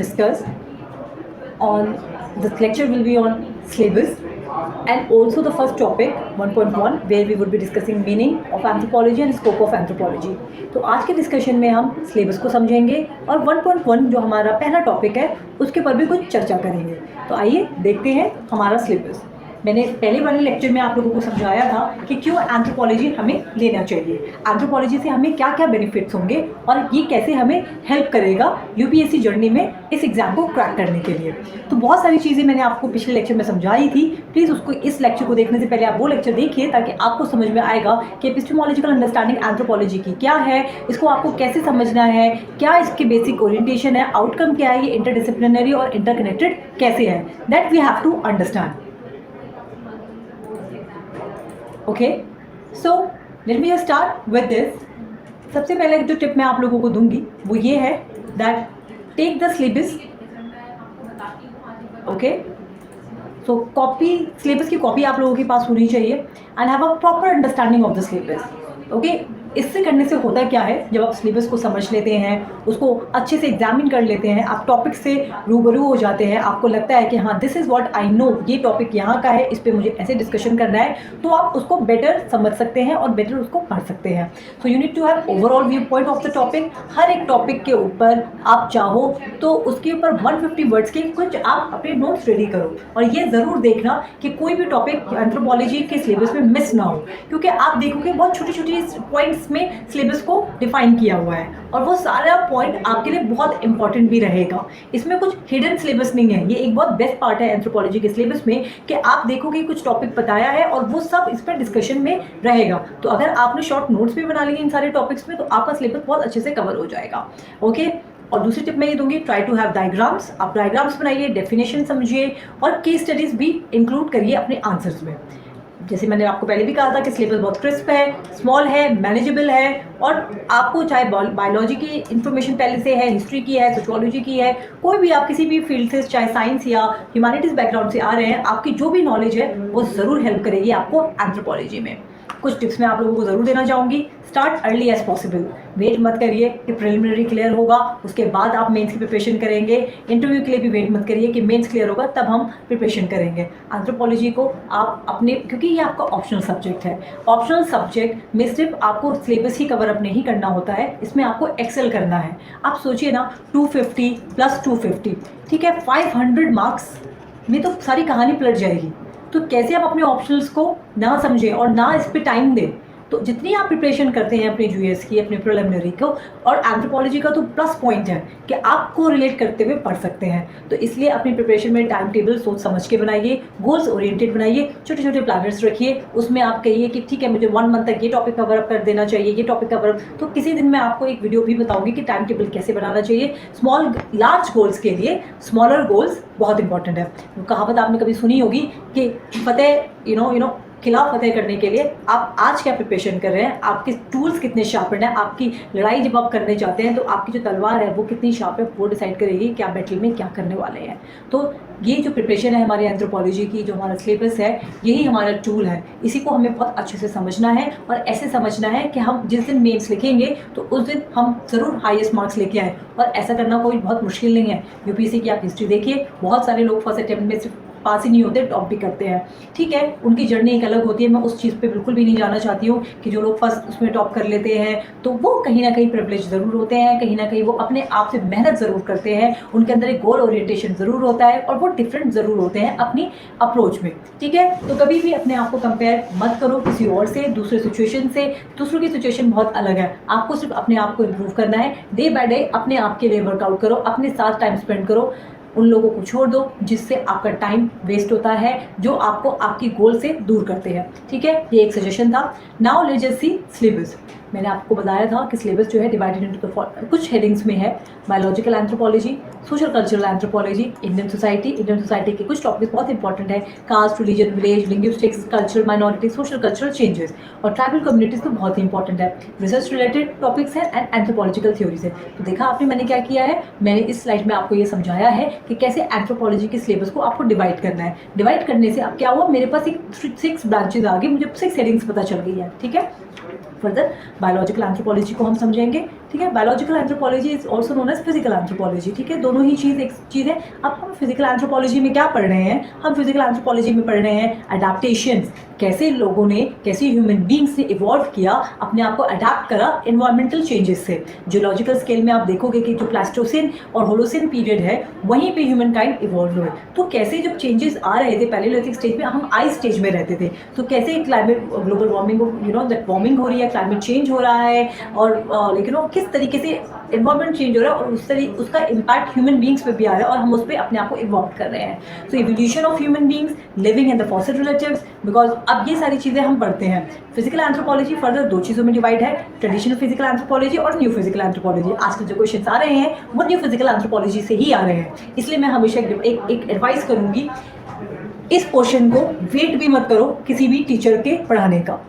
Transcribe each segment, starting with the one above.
discuss on this lecture will be on syllabus and also the first topic 1.1 where we would be discussing meaning of anthropology and scope of anthropology. तो आज के discussion में हम syllabus को समझेंगे और 1.1 जो हमारा पहला टॉपिक है उसके ऊपर भी कुछ चर्चा करेंगे। तो आइए देखते हैं हमारा सिलेबस। मैंने पहले वाले लेक्चर में आप लोगों को समझाया था कि क्यों एंथ्रोपोलॉजी हमें लेना चाहिए, एंथ्रोपोलॉजी से हमें क्या क्या बेनिफिट्स होंगे और ये कैसे हमें हेल्प करेगा यूपीएससी जर्नी में इस एग्ज़ाम को क्रैक करने के लिए। तो बहुत सारी चीज़ें मैंने आपको पिछले लेक्चर में समझाई थी। प्लीज़ उसको इस लेक्चर को देखने से पहले आप वो लेक्चर देखिए ताकि आपको समझ में आएगा कि एपिस्टेमोलॉजिकल अंडरस्टैंडिंग एंथ्रोपोलॉजी की क्या है, इसको आपको कैसे समझना है, क्या इसकी बेसिक ओरिएंटेशन है, आउटकम क्या है, ये इंटरडिसिप्लिनरी और इंटरकनेक्टेड कैसे है, that we have to understand. Okay, so let me just start with this. सबसे पहले जो टिप मैं आप लोगों को दूंगी वो ये है that take the syllabus. Okay, so copy, syllabus की कॉपी आप लोगों के पास होनी चाहिए and have a proper understanding of the syllabus. Okay, इससे करने से होता क्या है, जब आप सिलेबस को समझ लेते हैं, उसको अच्छे से एग्जामिन कर लेते हैं, आप टॉपिक से रूबरू हो जाते हैं, आपको लगता है कि हाँ this is what I know, ये टॉपिक यहाँ का है, इस पर मुझे ऐसे डिस्कशन करना है, तो आप उसको बेटर समझ सकते हैं और बेटर उसको पढ़ सकते हैं। So you need to have overall view point of the topic. हर एक टॉपिक के ऊपर आप चाहो तो उसके ऊपर 150 वर्ड्स के कुछ आप अपने नोट्स रेडी करो और ये ज़रूर देखना कि कोई भी टॉपिक एंथ्रोपोलॉजी के सिलेबस में मिस ना हो, क्योंकि आप देखोगे बहुत छोटी छोटी पॉइंट्स में सिलेबस को डिफाइन किया हुआ है और वो सारा पॉइंट आपके लिए बहुत इंपॉर्टेंट भी रहेगा। इसमें कुछ हिडन सिलेबस नहीं है, ये एक बहुत बेस्ट पार्ट है एंथ्रोपोलॉजी के सिलेबस में कि आप देखोगे कुछ टॉपिक बताया है और वो सब इस पर डिस्कशन में रहेगा। तो अगर आपने शॉर्ट नोट्स भी बना लिए इन सारे टॉपिक्स में तो आपका सिलेबस बहुत अच्छे से कवर हो जाएगा। ओके, और दूसरी टिप मैं ये दूंगी, ट्राई टू हैव डायग्राम्स। आप डायग्राम्स बनाइए, डेफिनेशन समझिए और केस स्टडीज भी इंक्लूड करिए अपने आंसर्स में। जैसे मैंने आपको पहले भी कहा था कि सिलेबस बहुत क्रिस्प है, स्मॉल है, मैनेजेबल है और आपको चाहे बायोलॉजी की इन्फॉर्मेशन पहले से है, हिस्ट्री की है, सोशियोलॉजी की है, कोई भी आप किसी भी फील्ड से चाहे साइंस या ह्यूमैनिटीज़ बैकग्राउंड से आ रहे हैं, आपकी जो भी नॉलेज है वो ज़रूर हेल्प करेगी आपको एंथ्रोपोलॉजी में। कुछ टिप्स मैं आप लोगों को ज़रूर देना चाहूँगी। Start early as possible, wait मत करिए कि प्रिलिमिनरी क्लियर होगा उसके बाद आप मेंस की प्रिपरेशन करेंगे। इंटरव्यू के लिए भी वेट मत करिए कि मेंस क्लियर होगा तब हम प्रिपरेशन करेंगे। एंथ्रोपोलॉजी को आप अपने, क्योंकि ये आपका ऑप्शनल सब्जेक्ट है, ऑप्शनल सब्जेक्ट में सिर्फ आपको सिलेबस ही कवर अप नहीं करना होता है, इसमें आपको एक्सेल करना है। आप सोचिए ना 250 प्लस 250, ठीक है, 500 मार्क्स में तो सारी कहानी पलट जाएगी। तो कैसे आप अपने ऑप्शनल्स को ना समझें और ना इस पर टाइम दें। तो जितनी आप प्रिपरेशन करते हैं अपने यूएस की, अपने प्रिलिमिनरी को और एंथ्रोपोलॉजी का, तो प्लस पॉइंट है कि आप को रिलेट करते हुए पढ़ सकते हैं। तो इसलिए अपनी प्रिपरेशन में टाइम टेबल सोच समझ के बनाइए, गोल्स ओरिएंटेड बनाइए, छोटे छोटे प्लानर्स रखिए। उसमें आप कहिए कि ठीक है मुझे 1 मंथ तक ये टॉपिक कवर अप कर देना चाहिए, ये टॉपिक कवर अप। तो किसी दिन मैं आपको एक वीडियो भी बताऊंगी कि टाइम टेबल कैसे बनाना चाहिए। स्मॉल लार्ज गोल्स के लिए स्मॉलर गोल्स बहुत इंपॉर्टेंट है। कहावत आपने कभी सुनी होगी कि फतेह यू नो किला फतेह करने के लिए आप आज क्या प्रिपरेशन कर रहे हैं, आपके टूल्स कितने शार्पन है, आपकी लड़ाई जब आप करने जाते हैं तो आपकी जो तलवार है वो कितनी शार्प है, वो डिसाइड करेगी कि आप बैटल में क्या करने वाले हैं। तो ये जो प्रिपरेशन है हमारी एंथ्रोपोलॉजी की, जो हमारा सिलेबस है, यही हमारा टूल है। इसी को हमें बहुत अच्छे से समझना है और ऐसे समझना है कि हम जिस दिन मेंस लिखेंगे तो उस दिन हम ज़रूर हाईएस्ट मार्क्स लेके आए। और ऐसा करना कोई बहुत मुश्किल नहीं है। यूपीएससी की आप हिस्ट्री देखिए, बहुत सारे लोग फर्स्ट अटेम्प्ट में सिर्फ पास ही नहीं होते, टॉप भी करते हैं। ठीक है, उनकी जर्नी एक अलग होती है, मैं उस चीज़ पे बिल्कुल भी नहीं जाना चाहती हूँ कि जो लोग फर्स्ट उसमें टॉप कर लेते हैं तो वो कहीं ना कहीं प्रिविलेज ज़रूर होते हैं, कहीं ना कहीं वो अपने आप से मेहनत ज़रूर करते हैं, उनके अंदर एक गोल ओरिएंटेशन ज़रूर होता है और वो डिफरेंट ज़रूर होते हैं अपनी अप्रोच में। ठीक है, तो कभी भी अपने आप को कंपेयर मत करो किसी और से, दूसरे सिचुएशन से। दूसरों की सिचुएशन बहुत अलग है, आपको सिर्फ अपने आप को इम्प्रूव करना है। डे बाय डे अपने आप के लिए वर्कआउट करो, अपने साथ टाइम स्पेंड करो, उन लोगों को छोड़ दो जिससे आपका टाइम वेस्ट होता है, जो आपको आपकी गोल से दूर करते हैं। ठीक है, ये एक सजेशन था। Now let's just see syllabus. मैंने आपको बताया था कि सिलेबस जो है डिवाइडेड इनटू कुछ हेडिंग्स में है। Biological anthropology, social cultural anthropology, Indian society के कुछ टॉपिक्स बहुत इंपॉर्टेंट है। Caste, religion, village, linguistics, cultural minority, social cultural changes और ट्राइबल कम्युनिटीज़ तो बहुत ही इंपॉर्टेंट है। रिसर्च रिलेटेड टॉपिक्स हैं एंड एंथ्रोपोलॉजिकल थ्योरीज है। तो देखा आपने मैंने क्या किया है, मैंने इस स्लाइड में आपको ये समझाया है कि कैसे एंथ्रोपोलॉजी के सिलेबस को आपको डिवाइड करना है। डिवाइड करने से अब क्या हुआ, मेरे पास एक 6 ब्रांचेज आ गई, मुझे 6 हेडिंग्स पता चल गई है। ठीक है, फर्दर बायोलॉजिकल एंथ्रोपोलॉजी को हम समझेंगे, ठीक है। Biological anthropology is also known as physical anthropology, ठीक है। दोनों ही चीज़ एक चीज़ है। अब हम फिजिकल एंथ्रोपोलॉजी में क्या पढ़ रहे हैं, हम फिजिकल एंथ्रोपोलॉजी में पढ़ रहे हैं अडेप्टेशंस, कैसे लोगों ने, कैसे ह्यूमन बींग्स ने इवॉल्व किया, अपने आप को अडेप्ट करा इन्वायरमेंटल चेंजेस से। जियोलॉजिकल स्केल में आप देखोगे कि जो प्लास्टोसिन और होलोसिन पीरियड है वहीं पे ह्यूमन काइंड इवॉल्व हुए। तो कैसे जब चेंजेस आ रहे थे, पैलेओलिथिक स्टेज में हम आइस स्टेज में रहते थे, तो कैसे climate global warming, that warming हो रही है, क्लाइमेट चेंज हो रहा है, और लेकिन किस तरीके से इन्वायरमेंट चेंज हो रहा है और उसका इम्पैक्ट ह्यूमन बींग्स पे भी आ रहा है और हम उस पर अपने आप को इवॉल्व कर रहे हैं। So evolution of human beings, living in the fossil relatives, because अब ये सारी चीज़ें हम पढ़ते हैं। फिजिकल एंथ्रोपोलॉजी फर्दर दो चीज़ों में डिवाइड है, ट्रेडिशनल फिजिकल एंथ्रोपोलॉजी और न्यू फिजिकल एंथ्रोपोलॉजी। आजकल जो क्वेश्चन आ रहे हैं वो न्यू फिजिकल एंथ्रोपोलॉजी से ही आ रहे हैं, इसलिए मैं हमेशा एक एडवाइस करूंगी, इस पोर्शन को वेट भी मत करो किसी भी टीचर के पढ़ाने का।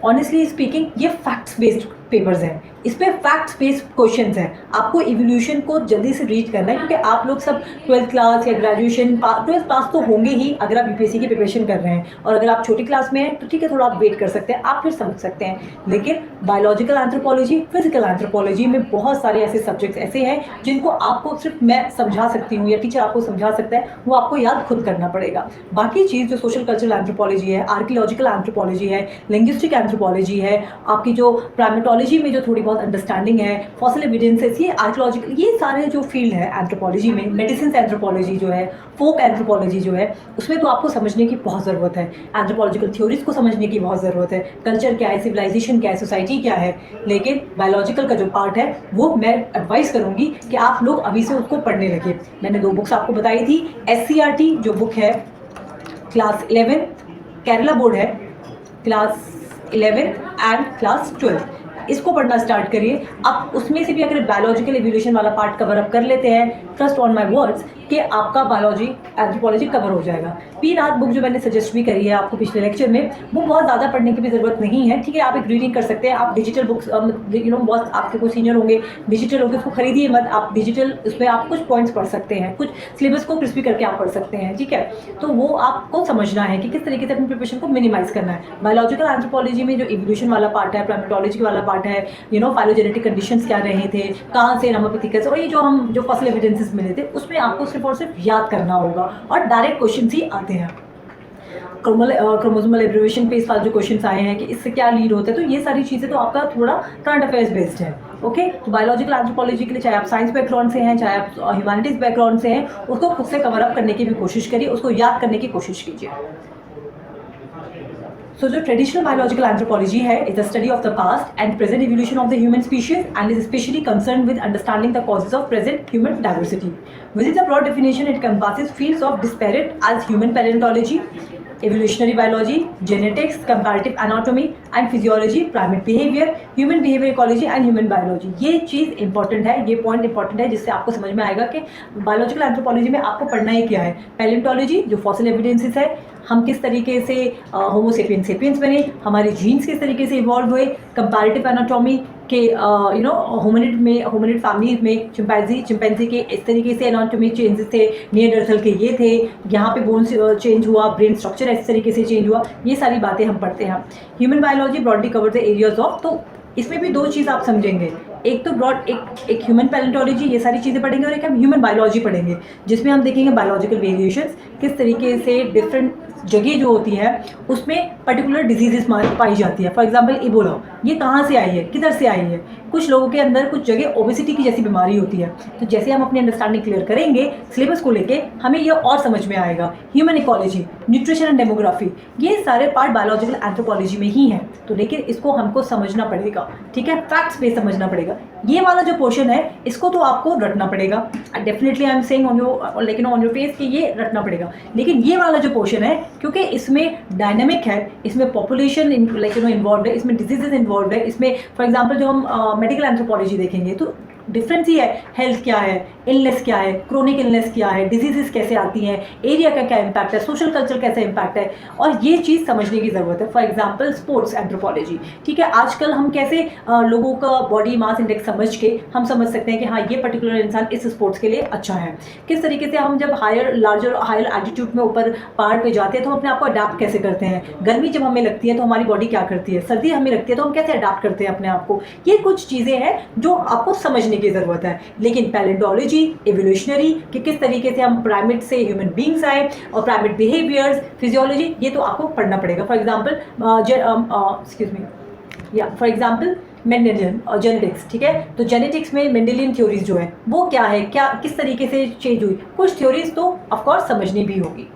ऑनेस्टली स्पीकिंग ये फैक्ट्स बेस्ड पेपर्स हैं, इस पे फैक्ट्स बेस्ड क्वेश्चंस हैं। आपको इवोल्यूशन को जल्दी से रीच करना है, क्योंकि आप लोग सब 12th क्लास या ग्रेजुएशन 12th पास तो होंगे ही अगर आप यूपीएससी की प्रिपरेशन कर रहे हैं, और अगर आप छोटी क्लास में हैं तो ठीक है, थोड़ा आप वेट कर सकते हैं, आप फिर समझ सकते हैं। लेकिन बायोलॉजिकल एंथ्रोपोलॉजी, फिजिकल एंथ्रोपोलॉजी में बहुत सारे ऐसे सब्जेक्ट्स ऐसे हैं जिनको आपको सिर्फ मैं समझा सकती हूँ या टीचर आपको समझा सकता है, वो आपको याद खुद करना पड़ेगा। बाकी चीज़ जो सोशल कल्चरल एंथ्रोपोलॉजी है, आर्कियोलॉजिकल एंथ्रोपोलॉजी है, लिंग्विस्टिक एंथ्रोपोलॉजी है, आपकी जो प्राइमेटोलॉजी में जो थोड़ी बहुत अंडरस्टैंडिंग है, फॉसिल एविडेंसेस, ये आर्कियोलॉजिकल, ये सारे जो फील्ड है एंथ्रोपोलॉजी में, मेडिसिन एंथ्रोपोलॉजी जो है, फोक एंथ्रोपोलॉजी जो है, उसमें तो आपको समझने की बहुत ज़रूरत है। एंथ्रोपोलॉजिकल थ्योरीज को समझने की बहुत ज़रूरत है, कल्चर क्या है, सिविलाइजेशन क्या है, सोसाइटी क्या है। लेकिन बायोलॉजिकल का जो पार्ट है वो मैं एडवाइस करूँगी कि आप लोग अभी से उसको पढ़ने लगे। मैंने 2 बुक्स आपको बताई थी, SCRT जो बुक है क्लास 11 केरला बोर्ड है, क्लास 11 एंड क्लास 12, इसको पढ़ना स्टार्ट करिए। अब उसमें से भी अगर बायोलॉजिकल एवोल्यूशन वाला पार्ट कवर अप कर लेते हैं, ट्रस्ट ऑन माय वर्ड्स कि आपका बायोलॉजी एंथ्रोपोलॉजी कवर हो जाएगा। पी नाथ बुक जो मैंने सजेस्ट भी करी है आपको पिछले लेक्चर में, वो बहुत ज़्यादा पढ़ने की भी ज़रूरत नहीं है, ठीक है। आप एक रीडिंग कर सकते हैं, आप डिजिटल बुक्स बहुत आपके कोई सीनियर होंगे, डिजिटल होंगे, उसको खरीदिए मत, आप डिजिटल उसमें आप कुछ पॉइंट्स पढ़ सकते हैं, कुछ सिलेबस को क्रिस्पी करके आप पढ़ सकते हैं, ठीक है। तो वो आपको समझना है कि किस तरीके से अपनी प्रिपरेशन को मिनिमाइज करना है। बायोलॉजिकल एंथ्रोपोलॉजी में जो इवोल्यूशन वाला पार्ट है, प्राइमेटोलॉजी वाला पार्ट है, फाइलोजेनेटिक कंडीशंस क्या रहे थे, कहाँ से नमोपैथिकस, और ये जो फॉसिल एविडेंसेस मिले थे, उसमें आपको सिर्फ और सिर्फ याद करना होगा और डायरेक्ट क्वेश्चन ही आते हैं। क्रोमोसोमल एब्रिविएशन पे इस साल जो क्वेश्चंस आए हैं कि इससे क्या लीड होता है, तो ये सारी चीज़ें तो आपका थोड़ा करंट अफेयर्स बेस्ड है, ओके। तो बायोलॉजिकल एंथ्रोपोलॉजी के लिए चाहे आप साइंस बैकग्राउंड से हैं, चाहे आप ह्यूमैनिटीज़ बैकग्राउंड से हैं, उसको खुद से कवर अप करने की भी कोशिश करिए, उसको याद करने की कोशिश कीजिए। So जो traditional biological anthropology है is the study of the past and present evolution of the human species and is especially concerned with understanding the causes of present human diversity. Within the broad definition, it encompasses fields of disparate as human paleontology, evolutionary biology, genetics, comparative anatomy and physiology, primate behavior, human behavior ecology and human biology. ये चीज़ important है, ये point important है जिससे आपको समझ में आएगा कि बायोलॉजिकल एंथ्रोपोलॉजी में आपको पढ़ना ही क्या है। पैलेंटोलॉजी जो फॉसिल एविडेंसेस है, हम किस तरीके से होमो सेपियंस सेपियंस बने, हमारे जीन्स किस तरीके से इवॉल्व हुए, कंपैरेटिव एनाटॉमी के होमिनिड फैमिली में चिंपैंजी के इस तरीके से एनाटॉमी चेंजेस थे, नियरडर्थल के ये थे, यहाँ पे बोन्स चेंज हुआ, ब्रेन स्ट्रक्चर इस तरीके से चेंज हुआ, ये सारी बातें हम पढ़ते हैं। Human biology broadly cover the areas of, तो इसमें भी 2 चीज़ आप समझेंगे, एक तो ब्रॉड एक ह्यूमन पैलेंटोलॉजी, ये सारी चीज़ें पढ़ेंगे, और एक हम ह्यूमन बायोलॉजी पढ़ेंगे जिसमें हम देखेंगे बायोलॉजिकल वेरिएशंस, किस तरीके से डिफरेंट जगह जो होती है उसमें पर्टिकुलर डिजीजेस पाई जाती है। फॉर एग्जांपल इबोला, ये कहाँ से आई है, किधर से आई है, कुछ लोगों के अंदर कुछ जगह ओबेसिटी की जैसी बीमारी होती है। तो जैसे हम अपनी अंडरस्टैंडिंग क्लियर करेंगे सिलेबस को लेके, हमें ये और समझ में आएगा। Human ecology, nutrition and demography, ये सारे पार्ट बायोलॉजिकल एंथ्रोपोलॉजी में ही है, तो लेकिन इसको हमको समझना पड़ेगा, ठीक है, फैक्ट्स पे समझना पड़ेगा। ये वाला जो पोर्शन है इसको तो आपको रटना पड़ेगा, definitely I am saying on your face कि ये रटना पड़ेगा। लेकिन ये वाला जो पोर्शन है, क्योंकि इसमें डायनामिक है, इसमें पॉपुलेशन इन्वॉल्व है, इसमें डिजीजेज इन्वॉल्व है, इसमें फॉर एग्जांपल जो हम मेडिकल एंथ्रोपोलॉजी देखेंगे तो डिफरेंस ही है, हेल्थ क्या है, इलनेस क्या है, क्रोनिक इलनेस क्या है, डिजीजेस कैसे आती हैं, एरिया का क्या इम्पैक्ट है, सोशल कल्चर कैसे इम्पैक्ट है, और ये चीज़ समझने की ज़रूरत है। फॉर एग्जाम्पल स्पोर्ट्स एंथ्रोपोलॉजी, ठीक है, आजकल हम कैसे लोगों का बॉडी मास इंडेक्स समझ के हम समझ सकते हैं कि हाँ ये पर्टिकुलर इंसान इस स्पोर्ट्स के लिए अच्छा है। किस तरीके से हम जब हायर एल्टीट्यूड में ऊपर पहाड़ पे जाते हैं तो हम अपने आप को अडाप्ट कैसे करते हैं, गर्मी जब हमें लगती है तो हमारी बॉडी क्या करती है, सर्दी हमें लगती है तो हम कैसे अडाप्ट करते हैं अपने आप को। ये कुछ चीज़ें हैं जो आपको समझने की ज़रूरत है। लेकिन पैलेंटोलॉजी, एवोल्यूशनरी, कि किस तरीके से हम प्राइमेट से ह्यूमन बींग्स आए और प्राइमेट बिहेवियर्स, फिजियोलॉजी, ये तो आपको पढ़ना पड़ेगा। For example for example Mendelian और जेनेटिक्स, ठीक है, तो जेनेटिक्स में मेंडेलियन थ्योरीज जो है वो क्या है, क्या किस तरीके से चेंज हुई, कुछ थ्योरीज तो ऑफकोर्स समझनी भी होगी।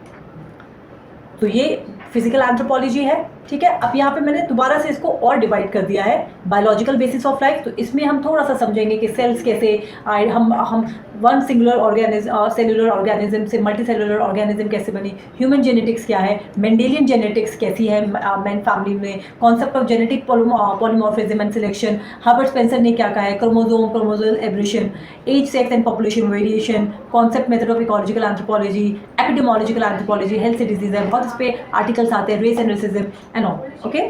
तो ये फिजिकल एंथ्रोपोलॉजी है, ठीक है। अब यहाँ पे मैंने दोबारा से इसको और डिवाइड कर दिया है, बायोलॉजिकल बेसिस ऑफ लाइफ, तो इसमें हम थोड़ा सा समझेंगे कि सेल्स कैसे आए, हम one singular organism, cellular organism से मल्टी सेलुलर ऑर्गेनिज्म कैसे बनी, ह्यूमन जेनेटिक्स क्या है, मेंडेलियन जेनेटिक्स कैसी है मैन फैमिली में, concept of genetic polymorphism and selection, Herbert Spencer ने क्या कहा है, chromosomal evolution, age, sex and population variation, concept method of ecological anthropology, epidemiological anthropology, health से डिजीज है, बहुत इस पे आर्टिकल्स आते हैं, race and racism and all, okay.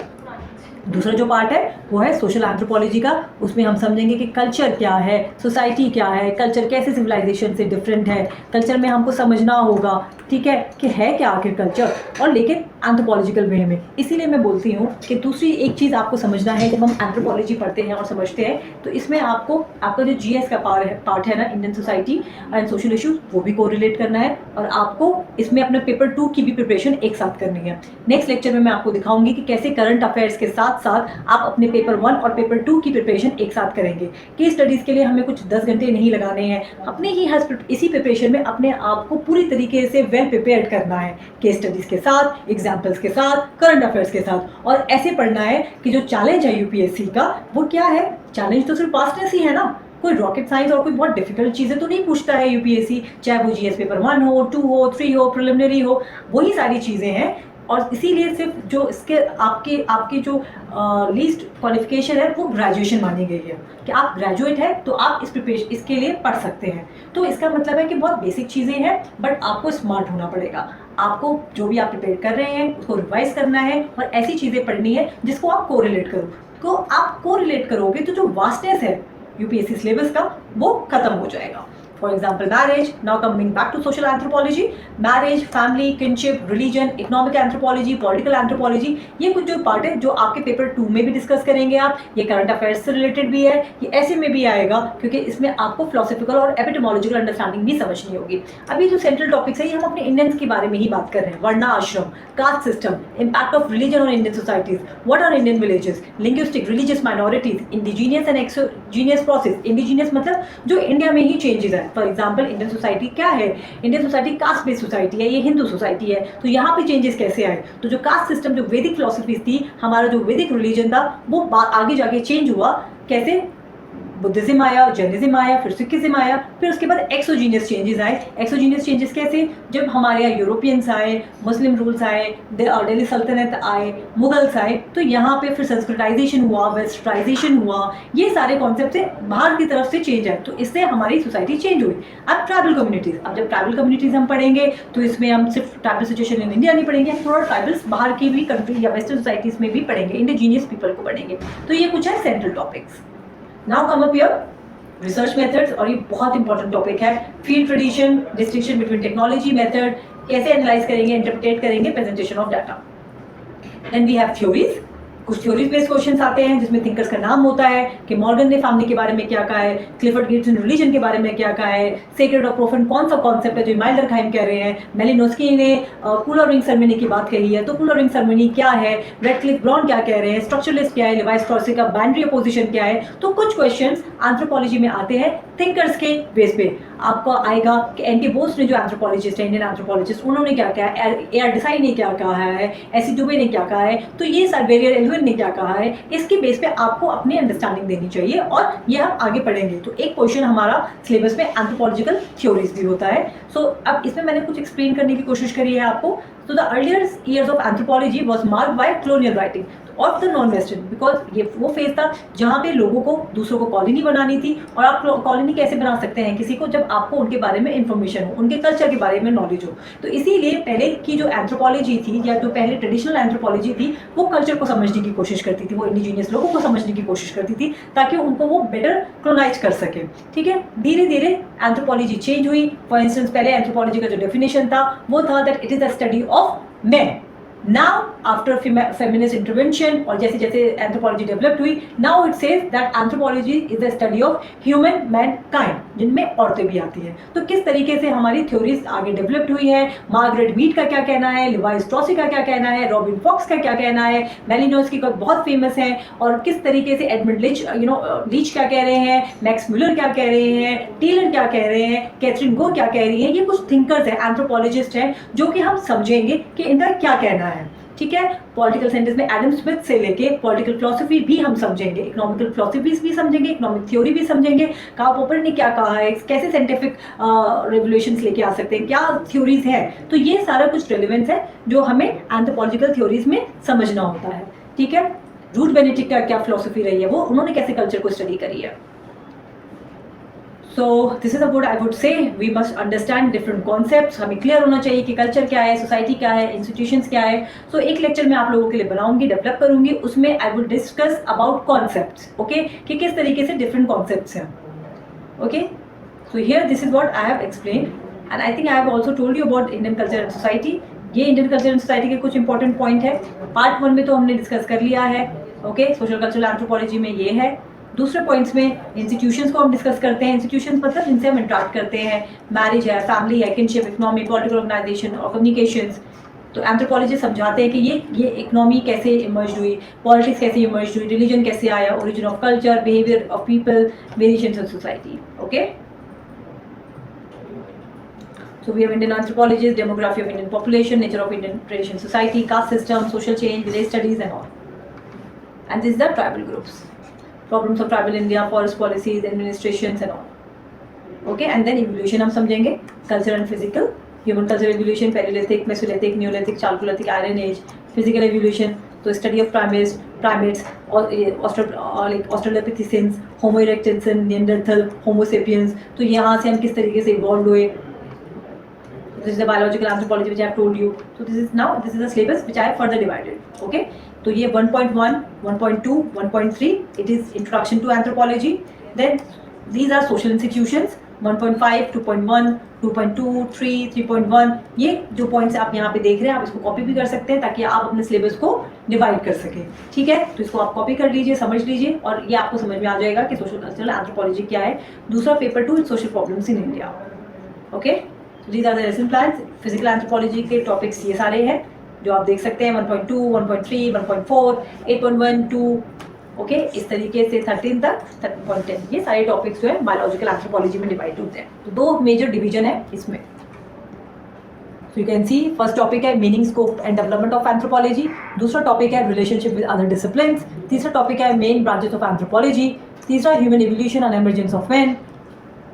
दूसरा जो पार्ट है वो है सोशल एंथ्रोपोलॉजी का, उसमें हम समझेंगे कि कल्चर क्या है, सोसाइटी क्या है, कल्चर कैसे सिविलाइजेशन से डिफरेंट है, कल्चर में हमको समझना होगा, ठीक है, कि है क्या आखिर कल्चर, और लेकिन एंथ्रोपोलॉजिकल वे में। इसीलिए मैं बोलती हूँ कि दूसरी एक चीज़ आपको समझना है, जब हम एंथ्रोपोलॉजी पढ़ते हैं और समझते हैं तो इसमें आपको आपका जो जीएस का पार्ट है ना, Indian society and social issues, वो भी कोरिलेट करना है, और आपको इसमें अपने पेपर 2 की भी प्रिपरेशन एक साथ करनी है। नेक्स्ट लेक्चर में मैं आपको दिखाऊंगी कि कैसे करंट अफेयर्स के साथ साथ आप अपने पेपर 1 और पेपर 2 की प्रिपरेशन एक साथ करेंगे। केस स्टडीज़ के लिए हमें कुछ 10 घंटे नहीं लगाने हैं, अपने ही इसी प्रिपरेशन में अपने आप को पूरी तरीके से वेल प्रिपेयर्ड करना है, केस स्टडीज़ के साथ, एग्जाम्पल्स के साथ, करंट अफेयर्स के साथ, और ऐसे पढ़ना है कि जो चैलेंज है यूपीएससी का वो क्या है। चैलेंज तो सिर्फ पास्टनेस ही है ना, कोई रॉकेट साइंस और कोई बहुत डिफिकल्ट चीज़ें तो नहीं पूछता है यूपीएससी, चाहे वो जीएस पेपर 1 हो, 2 हो, 3 हो, प्रिलिमिनरी हो, वही सारी चीज़ें हैं। और इसीलिए सिर्फ जो इसके आपके जो लीस्ट क्वालिफिकेशन है वो ग्रेजुएशन मानी गई है, कि आप ग्रेजुएट है तो आप इसके लिए पढ़ सकते हैं। तो इसका मतलब है कि बहुत बेसिक चीज़ें हैं, बट आपको स्मार्ट होना पड़ेगा। आपको जो भी आप प्रिपेयर कर रहे हैं उसको रिवाइज करना है और ऐसी चीज़ें पढ़नी है जिसको आप कोरिलेट करो। तो आप कोरिलेट करोगे तो जो वास्टनेस है यूपीएससी सिलेबस का वो खत्म हो जाएगा। For example, marriage. Now coming back to social anthropology, marriage, family, kinship, religion, economic anthropology, political anthropology, ये कुछ जो पार्ट है जो आपके पेपर 2 में भी डिस्कस करेंगे आप। ये करंट अफेयर्स से रिलेटेड भी है, ये ऐसे में भी आएगा क्योंकि इसमें आपको फिलोसफिकल और एपिडेमोलॉजिकल अंडरस्टैंडिंग भी समझनी होगी। अभी जो सेंट्रल टॉपिक्स है ये हम अपने इंडियंस के बारे में ही बात कर रहे हैं, वर्ण आश्रम, caste system, impact of religion on Indian societies, what are Indian villages, linguistic, religious minorities, indigenous and exogenous process. Indigenous मतलब जो इंडिया में ही चेंजेस है। फॉर एग्जाम्पल इंडियन सोसाइटी क्या है, Indian society caste based society है, ये Hindu society है, तो यहाँ पे चेंजेस कैसे आए। तो जो कास्ट सिस्टम, जो वैदिक फिलोसफीज थी, हमारा जो वैदिक रिलीजन था वो आगे जाके चेंज हुआ, कैसे बुद्धिज्म आया, जैनिज्म आया, फिर सिखिज्म आया, फिर उसके बाद एक्सोजीनियस चेंजेस आए। एक्सोजीनियस चेंजेस कैसे, जब हमारे यहाँ यूरोपियंस आए, मुस्लिम रूल्स आए, दिल्ली सल्तनत आए, मुगल्स आए, तो यहाँ पे फिर संस्कृताइजेशन हुआ, वेस्टर्नाइजेशन हुआ, ये सारे कॉन्सेप्ट से बाहर की तरफ से चेंज आए, तो इससे हमारी सोसाइटी चेंज हुई। अब ट्राइबल कम्युनिटीज़, अब जब ट्राइबल कम्युनिटीज़ हम पढ़ेंगे तो इसमें हम सिर्फ ट्राइबल सिचुएशन इन इंडिया नहीं पढ़ेंगे, हम थोड़ा ट्राइबल्स बाहर की भी कंट्री या वेस्टर्न सोसाइटीज़ में भी पढ़ेंगे, इंडिजीनियस पीपल को पढ़ेंगे। तो ये कुछ है central topics. Now come up here research methods, और ये बहुत इंपॉर्टेंट टॉपिक है। Field tradition, distinction between technology method, कैसे एनालाइज करेंगे, इंटरप्रेट करेंगे presentation of data. Then we have theories, कुछ थ्योरीज बेस्ड क्वेश्चंस आते हैं जिसमें थिंकर्स का नाम होता है कि मॉर्गन ने फैमिली के बारे में क्या कहा है, क्लिफर्ड गेट्स ने रिलीजन के बारे में क्या कहा है, सेक्रेड और प्रोफेन कौन सा कॉन्सेप्ट है जो माइल्डर खाइम कह रहे हैं, मेलिनोस्की ने कूलर रिंग सेरेमनी की बात कही है, तो कूलर रिंग सेरेमनी क्या है, रेडक्लिफ ब्राउन क्या कह रहे हैं, स्ट्रक्चरलिस्ट क्या है, लेवाइस स्ट्रॉसी का बाइनरी अपोजिशन क्या है। तो कुछ क्वेश्चंस एंथ्रोपोलॉजी में आते हैं थिंकर्स के बेस पे। आपको आएगा कि एन.के. बोस ने जो एंथ्रोपोलॉजिस्ट है, इंडियन एंथ्रोपोलॉजिस्ट, उन्होंने क्या कहा है, ए.आर. देसाई ने क्या कहा है, एस.सी. दुबे ने क्या कहा है, तो ये साइबेरियर एल्विन ने क्या कहा है, इसके बेस पे आपको अपनी अंडरस्टैंडिंग देनी चाहिए और ये हम आगे पढ़ेंगे। तो एक क्वेश्चन हमारा सिलेबस में एंथ्रोपोलॉजिकल थ्योरीज भी होता है। सो अब इसमें मैंने कुछ एक्सप्लेन करने की कोशिश करी है आपको। So the earlier years of anthropology was marked by colonial writing of the non western, because ये वो फेज था जहाँ पे लोगों को दूसरों को कॉलोनी बनानी थी। और आप कॉलोनी कैसे बना सकते हैं किसी को, जब आपको उनके बारे में इन्फॉर्मेशन हो, उनके कल्चर के बारे में नॉलेज हो। तो इसीलिए पहले की जो एंथ्रोपोलॉजी थी या जो पहले ट्रेडिशनल एंथ्रोपोलॉजी थी वो कल्चर को समझने की कोशिश करती थी, वो इंडिजीनियस लोगों को समझने की कोशिश करती थी ताकि उनको वो बेटर क्रोनाइज कर सके। ठीक है, धीरे धीरे एंथ्रोपोलॉजी चेंज हुई। फॉर इंस्टेंस पहले एंथ्रोपोलॉजी का जो डेफिनेशन था वो था that it is the study of man. Now, after feminist intervention और जैसे जैसे anthropology developed हुई, now it says that anthropology is the study of human mankind, जिनमें औरतें भी आती हैं। तो किस तरीके से हमारी थ्योरीज आगे डेवलप्ड हुई है, मार्गरेट मीड का क्या कहना है, लिवाई स्ट्रॉसी का क्या कहना है, रॉबिन फॉक्स का क्या कहना है, मेलिनोस्की का बहुत फेमस है, और किस तरीके से एडमंड लीच लीच क्या कह रहे हैं, मैक्स म्यूलर क्या कह रहे हैं, टेलर क्या कह रहे हैं, कैथरीन गो क्या कह रही है। ये कुछ थिंकर्स हैं, एंथ्रोपोलॉजिस्ट हैं, जो कि हम समझेंगे कि इनका क्या कहना है। ठीक है, पॉलिटिकल साइंटिस्ट में एडम स्मिथ से लेके पॉलिटिकल फिलॉसफी भी हम समझेंगे, इकोनॉमिकल फिलॉसफीज भी समझेंगे, इकोनॉमिक थ्योरी भी समझेंगे, कार्ल पॉपर ने क्या कहा है, कैसे साइंटिफिक रेवोल्यूशंस लेके आ सकते हैं, क्या थ्योरीज हैं। तो ये सारा कुछ रेलिवेंस है जो हमें एंथ्रोपोलॉजिकल थ्योरीज में समझना होता है। ठीक है, रूथ बेनेडिक्ट का क्या फिलॉसफी रही है, वो उन्होंने कैसे कल्चर को स्टडी करी है। So this is what I would say, we must understand different concepts। हमें क्लियर होना चाहिए कि कल्चर क्या है, सोसाइटी क्या है, इंस्टीट्यूशंस क्या है। सो एक लेक्चर मैं आप लोगों के लिए बनाऊंगी, डेवलप करूंगी, उसमें I will discuss about concepts. Okay, कि किस तरीके से डिफरेंट कॉन्सेप्ट्स हैं। Okay, so here this is what I have explain and I think I have also told you about Indian culture and society. ये Indian culture and society के कुछ important point है। Part 1 में तो हमने discuss कर लिया है। ओके, सोशल कल्चरल एंथ्रोपोलॉजी में ये है। दूसरे पॉइंट्स में इंस्टीट्यूशंस को हम डिस्कस करते हैं। इंस्टीट्यूशंस मतलब जिनसे हम इंटरेक्ट करते हैं, मैरिज है, फैमिली है, किनशिप, इकोनॉमी, पॉलिटिकल ऑर्गेनाइजेशन और कम्युनिकेशंस। तो एंथ्रोपोलॉजिस्ट समझाते हैं कि ये इकोनॉमी कैसे इमर्ज हुई, पॉलिटिक्स कैसे इमर्ज हुई, रिलीजन कैसे आया, origin of culture, behaviour of people, variations of society. Okay, so we have Indian anthropologists, demography of Indian population, nature of Indian tradition society, caste system, social change, village studies and all. And this is the tribal groups, problems of tribal India, forest policies, administrations and all. Okay, and then evolution हम समझेंगे, culture and physical, human culture evolution, Paleolithic, Mesolithic, Neolithic, Chalcolithic, Iron Age, physical evolution, तो study of primates, Australopithecines, Homo erectus, Neanderthal, Homo sapiens। तो यहाँ से हम किस तरीके से evolved हुए। This is the biological anthropology which I have told you. So this is the syllabus which I have further divided. Okay, तो ये 1.1, 1.2, 1.3 it is introduction to anthropology. Then these are social institutions 1.5, 2.1, 2.2, 3, 3.1। ये जो points आप यहाँ पे देख रहे हैं आप इसको कॉपी भी कर सकते हैं ताकि आप अपने सिलेबस को डिवाइड कर सकें। ठीक है, तो इसको आप कॉपी कर लीजिए, समझ लीजिए और ये आपको समझ में आ जाएगा कि सोशल कल्चरल एंथ्रोपोलॉजी क्या है। दूसरा paper 2 social problems in India. Okay, these are the lesson plans। Physical anthropology के टॉपिक्स ये सारे हैं जो आप देख सकते हैं 1.2, 1.3, 1.4, 8.1, 2। ओके, इस तरीके से 13 तक 13.10 ये सारे टॉपिक्स जो है बायोलॉजिकल एंथ्रोपोलॉजी में डिवाइड होते हैं। तो 2 मेजर डिवीजन है इसमें। So you can see first topic है meaning, scope and development of anthropology. दूसरा टॉपिक है रिलेशनशिप विद अदर डिसिप्लिन्स। तीसरा टॉपिक है मेन ब्रांचेस ऑफ एंथ्रोपोलॉजी। तीसरा human evolution and emergence of man,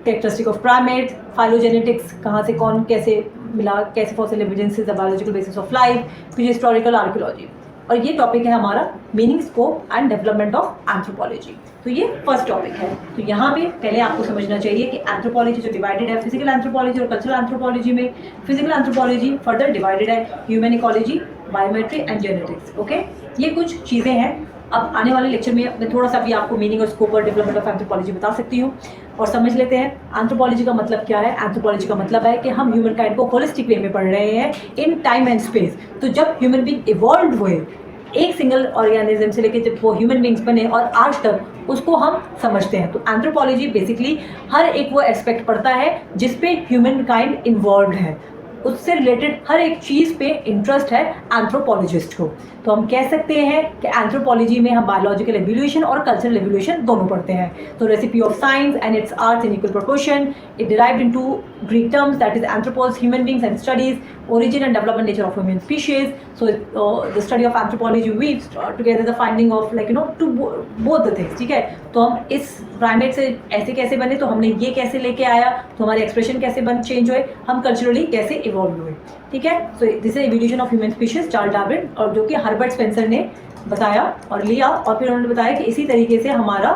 characteristic of primate, phylogenetics, कहाँ से कौन कैसे मिला, कैसे fossil evidences the biological basis of life, फिर हिस्टोरिकल आर्कियोलॉजी। और ये टॉपिक है हमारा meaning, scope and development of anthropology. तो ये फर्स्ट टॉपिक है। तो यहाँ पे पहले आपको समझना चाहिए कि एंथ्रोपोलॉजी जो डिवाइडेड है फिजिकल एंथ्रोपोलॉजी और कल्चरल एंथ्रोपोलॉजी में, फिजिकल एंथ्रोपोलॉजी फर्दर डिवाइडेड है human ecology, biometry and genetics. Okay, ये कुछ चीज़ें हैं। अब आने वाले लेक्चर में मैं थोड़ा सा भी आपको मीनिंग और स्कोप और डेवलपमेंट ऑफ एंथ्रोपोलॉजी बता सकती हूँ। और समझ लेते हैं एंथ्रोपोलॉजी का मतलब क्या है। एंथ्रोपोलॉजी का मतलब है कि हम ह्यूमन काइंड को होलिस्टिक वे में पढ़ रहे हैं इन टाइम एंड स्पेस। तो जब ह्यूमन बीइंग इवॉल्व हुए एक सिंगल ऑर्गेनिज्म से लेकर जब वो ह्यूमन बींग्स बने और आज तक उसको हम समझते हैं। तो एंथ्रोपोलॉजी बेसिकली हर एक वो एस्पेक्ट पढ़ता है जिस पे ह्यूमन काइंड इन्वॉल्व है, उससे रिलेटेड हर एक चीज़ पे इंटरेस्ट है एंथ्रोपोलॉजिस्ट को। तो हम कह सकते हैं कि एंथ्रोपोलॉजी में हम बायोलॉजिकल एवोल्यूशन और कल्चरल एवोल्यूशन दोनों पढ़ते हैं। तो recipe of science and it's arts in equal proportion, it derived into Greek terms that is anthropos, human beings and studies. origin and development nature of human species. So the study of anthropology weaves together the finding of like to both the things. ठीक है, तो हम इस primate से ऐसे कैसे बने, तो हमने ये कैसे लेके आया, तो हमारे एक्सप्रेशन कैसे चेंज हुए, हम कल्चरली कैसे इवॉल्व हुए. ठीक है, so this is evolution of human species, Charles Darwin, और जो कि हर्बर्ट स्पेंसर ने बताया और लिया, और फिर उन्होंने बताया कि इसी तरीके से हमारा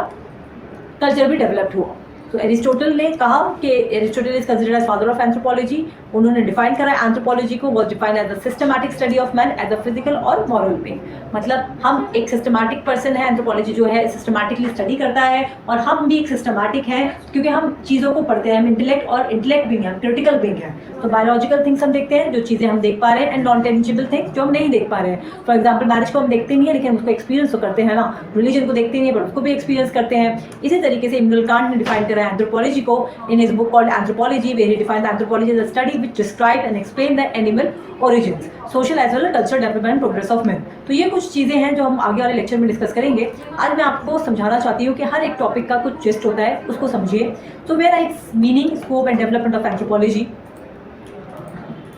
कल्चर भी डेवलप्ड हुआ. तो एरिस्टोटल ने कहा कि Aristotle is considered as father of anthropology. उन्होंने डिफाइन करा एंथ्रोपोलॉजी को, was defined as the systematic study of man as a physical और मॉरल बीइंग. मतलब हम एक सिस्टमैटिक पर्सन है, एंथ्रोपोलॉजी जो है सिस्टमैटिकली स्टडी करता है, और हम भी एक सिस्टमैटिक हैं क्योंकि हम चीज़ों को पढ़ते हैं. हम इंटेलेक्ट बीइंग है, क्रिटिकल बीइंग है. तो बायोलॉजिकल थिंग्स हम देखते हैं, जो चीज़ें हम देख पा रहे हैं, एंड नॉन टेंजिबल थिंग्स जो हम नहीं देख पा रहे हैं. फॉर एग्जाम्पल मैरिज को हम देखते नहीं है, लेकिन उसको एक्सपीरियंस तो करते हैं ना. रिलीजन को देखते नहीं है, बट उसको भी एक्सपीरियंस करते हैं. इसी तरीके से इमनुअल कांट ने डिफाइन करा एंथ्रोपोलॉजी को in his book called Anthropology, where he defines anthropology as a study which describes and explains the animal origins, social as well as cultural development and progress of men. तो ये कुछ चीज़ें हैं जो हम आगे वाले लेक्चर में डिस्कस करेंगे. आज मैं आपको समझाना चाहती हूँ कि हर एक टॉपिक का कुछ जिस्ट होता है, उसको समझिए. तो मेरा एक meaning, scope and development of anthropology,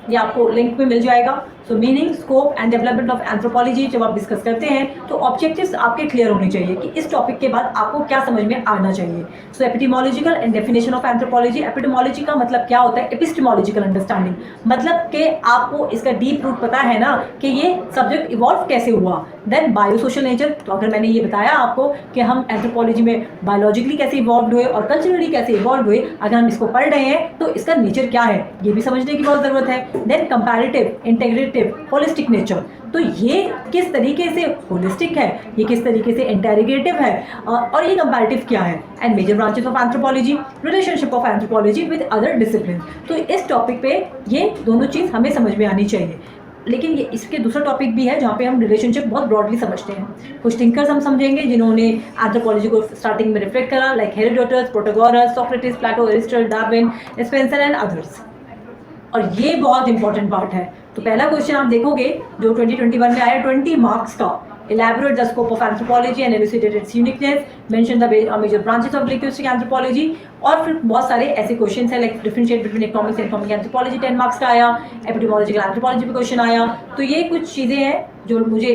ये आपको लिंक में मिल जाएगा. सो meaning, scope and development of anthropology जब आप डिस्कस करते हैं तो ऑब्जेक्टिव्स आपके क्लियर होने चाहिए कि इस टॉपिक के बाद आपको क्या समझ में आना चाहिए. So epidemiological and definition of anthropology. Epidemiology का मतलब क्या होता है? एपिस्टेमोलॉजिकल अंडरस्टैंडिंग, मतलब कि आपको इसका डीप रूट पता है ना कि ये सब्जेक्ट इवॉल्व कैसे हुआ. देन बायोसोशल नेचर, तो अगर मैंने ये बताया आपको कि हम एंथ्रोपोलॉजी में बायोलॉजिकली कैसे इवॉल्व हुए और कल्चरली कैसे इवॉल्व हुए, अगर हम इसको पढ़ रहे हैं तो इसका नेचर क्या है ये भी समझने की बहुत ज़रूरत है. Then comparative, integrative, holistic nature, तो ये किस तरीके से होलिस्टिक है, ये किस तरीके से इंटेग्रेटिव है, और ये कंपैरेटिव क्या है. And major branches of anthropology, relationship of anthropology with other discipline. तो इस टॉपिक पे ये दोनों चीज़ हमें समझ में आनी चाहिए. लेकिन ये इसके दूसरा टॉपिक भी है जहाँ पे हम रिलेशनशिप बहुत ब्रॉडली समझते हैं. कुछ थिंकर्स हम समझेंगे जिन्होंने एंथ्रोपोलॉजी को स्टार्टिंग में रिफ्लेक्ट करा, like Herodotus, Protagoras, Socrates, Plato, Aristotle, Darwin, Spencer and others. और ये बहुत इंपॉर्टेंट पार्ट है. तो पहला क्वेश्चन आप देखोगे जो 2021 में आया 20 मार्क्स का, elaborate the scope of anthropology and elucidate its uniqueness, mention the major branches of linguistic anthropology. और फिर बहुत सारे ऐसे क्वेश्चन है like differentiate between economics and economic anthropology 10 marks का आया, एपिडेमोलॉजिकल एंथ्रोपोलॉजी पे क्वेश्चन आया. तो ये कुछ चीज़ें हैं जो मुझे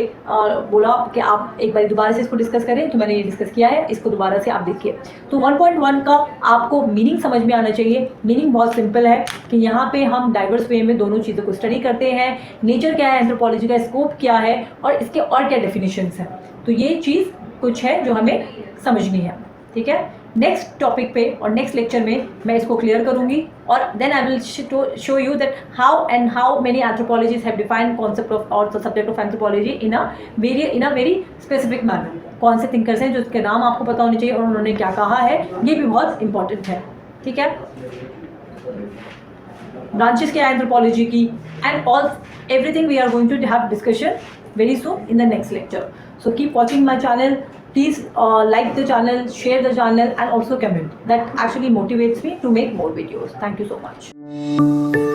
बोला कि आप एक बार दोबारा से इसको डिस्कस करें, तो मैंने ये डिस्कस किया है, इसको दोबारा से आप देखिए. तो 1.1 का आपको मीनिंग समझ में आना चाहिए. मीनिंग बहुत सिंपल है कि यहाँ पे हम डाइवर्स वे में दोनों चीज़ों को स्टडी करते हैं. नेचर क्या है एंथ्रोपोलॉजी का, स्कोप क्या है, और इसके और क्या डेफिनेशंस हैं. तो ये चीज़ कुछ है जो हमें समझनी है. ठीक है, नेक्स्ट टॉपिक पे और नेक्स्ट लेक्चर में मैं इसको क्लियर करूंगी, और then I will show you that how many anthropologist have defined concept of और the subject of anthropology in a very specific manner. कौन से थिंकर्स हैं जो उसके नाम आपको पता होने चाहिए और उन्होंने क्या कहा है, ये भी बहुत इंपॉर्टेंट है. ठीक है, ब्रांचेस क्या है एंथ्रोपोलॉजी की, and all everything we are going to have discussion very soon in the next lecture. So keep watching my channel. Please like the channel, share the channel, and also comment. That actually motivates me to make more videos. Thank you so much.